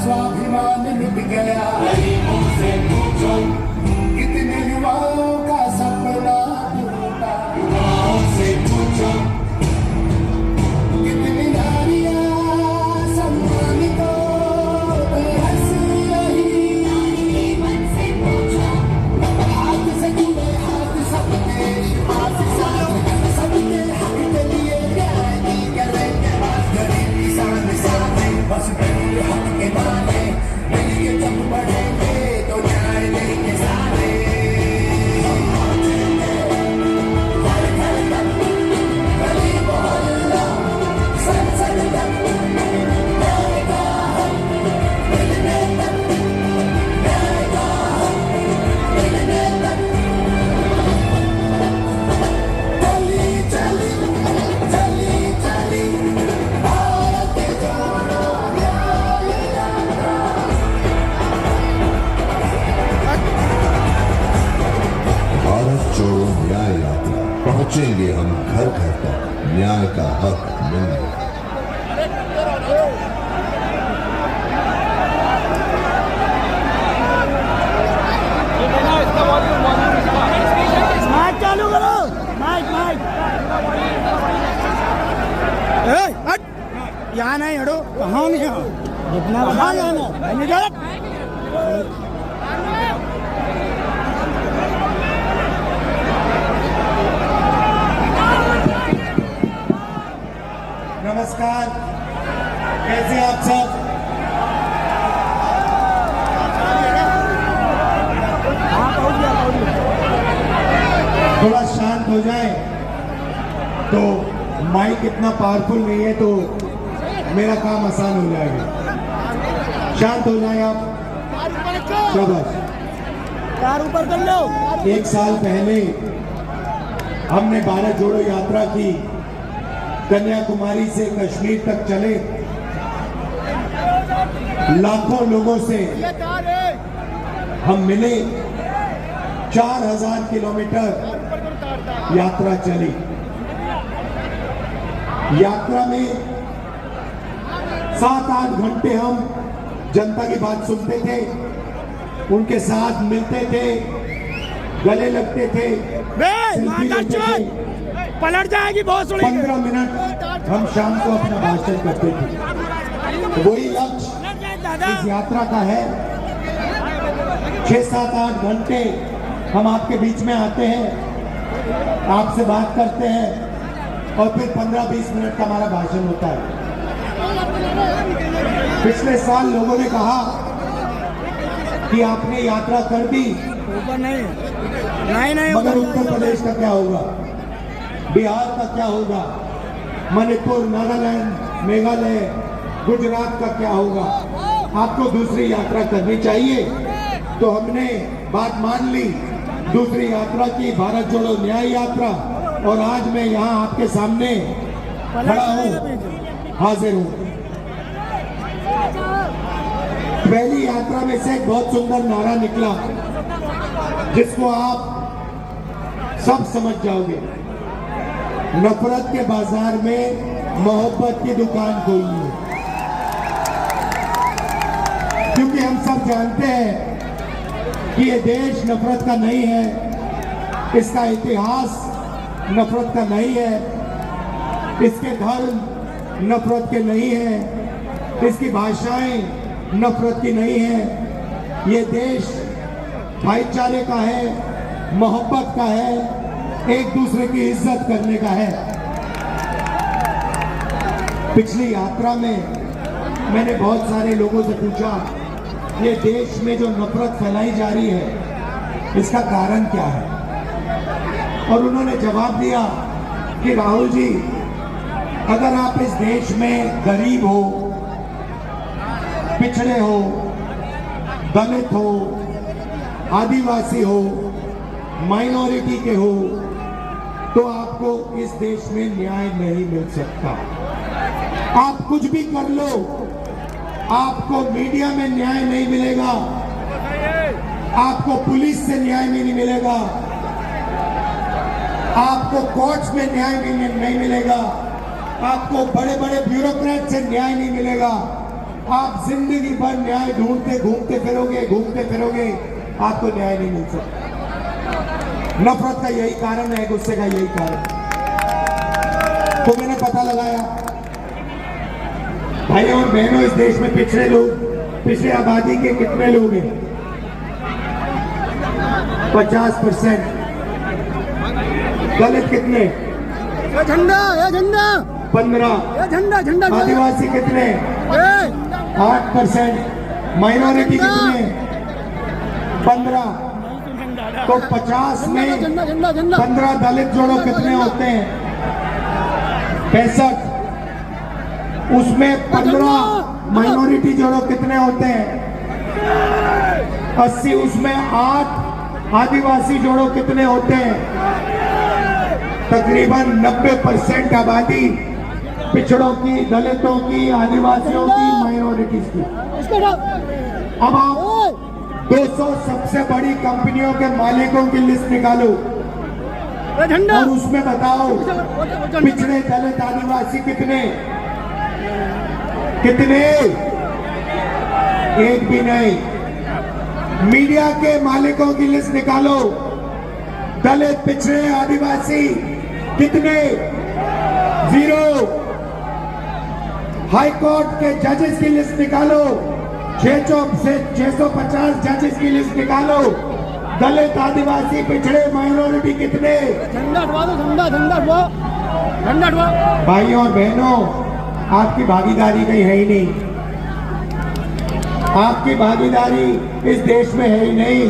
स्वाभिमान मिट गया। गरीबों से पूछो कितने युवाओं का सपना टूटा। युवाओं से पूछो कितनी नारियां सम्मानित हंस रही। मन से पूछो हाथ से जुड़े हाथ सबके हाथ साथ सबके हक के लिए न्याय की करेंगे बात। गरीब किसान साथ बस मेरे हक के माने मिलके जब बढ़ेंगे तो न्याय लेंगे सारे। घर घर तक गली मोहल्ला संसद तक न्याय का हक मिलने तक। न्याय का हक मिलने तक। चली चली चली चली भारत जोड़ो न्याय यात्रा। भारत जोड़ो न्याय यात्रा, पहुंचेंगे हम घर घर तक न्याय का हक मिलने। माइक चालू करो। माइक माइक यहाँ नहीं हटो। कहाँ नहीं हो जितना कहाँ जाना। नमस्कार, कैसे आप सब? थोड़ा शांत हो जाए तो माइक इतना पावरफुल नहीं है तो मेरा काम आसान हो जाएगा। शांत हो जाए आप। शाबाश। कार ऊपर कर लो। एक साल पहले हमने भारत जोड़ो यात्रा की। कन्याकुमारी से कश्मीर तक चले लाखों लोगों से हम मिले। 4000 किलोमीटर यात्रा चली। यात्रा में 7-8 घंटे हम जनता की बात सुनते थे, उनके साथ मिलते थे, गले लगते थे, सेल्फी लेते थे। पलट जाएगी बहुत। 15 मिनट हम शाम को अपना भाषण करते थे। वही लक्ष्य इस यात्रा का है। 6-7-8 घंटे हम आपके बीच में आते हैं, आपसे बात करते हैं और फिर 15-20 मिनट का हमारा भाषण होता है। पिछले साल लोगों ने कहा कि आपने यात्रा कर दी, ऊपर नहीं मगर उत्तर प्रदेश का क्या होगा, बिहार का क्या होगा, मणिपुर, नागालैंड, मेघालय, गुजरात का क्या होगा। आपको दूसरी यात्रा करनी चाहिए। तो हमने बात मान ली, दूसरी यात्रा की, भारत जोड़ो न्याय यात्रा। और आज मैं यहाँ आपके सामने खड़ा हूँ, हाजिर हूँ। पहली यात्रा में से एक बहुत सुंदर नारा निकला जिसको आप सब समझ जाओगे। नफरत के बाजार में मोहब्बत की दुकान खोलनी है। क्योंकि हम सब जानते हैं कि ये देश नफरत का नहीं है, इसका इतिहास नफरत का नहीं है, इसके धर्म नफरत के नहीं है, इसकी भाषाएं नफरत की नहीं है। ये देश भाईचारे का है, मोहब्बत का है, एक दूसरे की इज्जत करने का है। पिछली यात्रा में मैंने बहुत सारे लोगों से पूछा, ये देश में जो नफरत फैलाई जा रही है इसका कारण क्या है। और उन्होंने जवाब दिया कि राहुल जी, अगर आप इस देश में गरीब हो, पिछड़े हो, दलित हो, आदिवासी हो, माइनॉरिटी के हो, तो आपको इस देश में न्याय नहीं मिल सकता। आप कुछ भी कर लो, आपको मीडिया में न्याय नहीं मिलेगा, आपको पुलिस से न्याय नहीं मिलेगा, आपको कोर्ट्स में न्याय नहीं मिलेगा, आपको बड़े बड़े ब्यूरोक्रेट से न्याय नहीं मिलेगा, आप जिंदगी भर न्याय ढूंढते घूमते फिरोगे, आपको न्याय नहीं मिल सकता। नफरत का यही कारण है, गुस्से का यही कारण। तो मैंने पता लगाया, भाइयों और बहनों, इस देश में पिछड़े लोग, पिछड़े आबादी के कितने लोग हैं? 50%। दलित कितने? ये झंडा 15। ये झंडा आदिवासी कितने? 8%। माइनॉरिटी कितने? 15। तो 50 में झंडा 15 दलित जोड़ो कितने होते हैं? 65। उसमें 15 माइनॉरिटी जोड़ो कितने होते हैं? 80। उसमें 8 आदिवासी जोड़ो कितने होते हैं? तकरीबन 90% आबादी पिछड़ों की, दलितों की, आदिवासियों की, माइनॉरिटीज की। अब आप 200 सबसे बड़ी कंपनियों के मालिकों की लिस्ट निकालो और उसमें बताओ पिछड़े, दलित, आदिवासी कितने? एक भी नहीं। मीडिया के मालिकों की लिस्ट निकालो, दलित, पिछड़े, आदिवासी कितने? 0। हाई कोर्ट के जजेस की लिस्ट निकालो, 650 जजेस की लिस्ट निकालो, दलित, आदिवासी, पिछड़े, माइनॉरिटी कितने? झंडा भाइयों और बहनों, आपकी भागीदारी कहीं है ही नहीं। आपकी भागीदारी इस देश में है ही नहीं।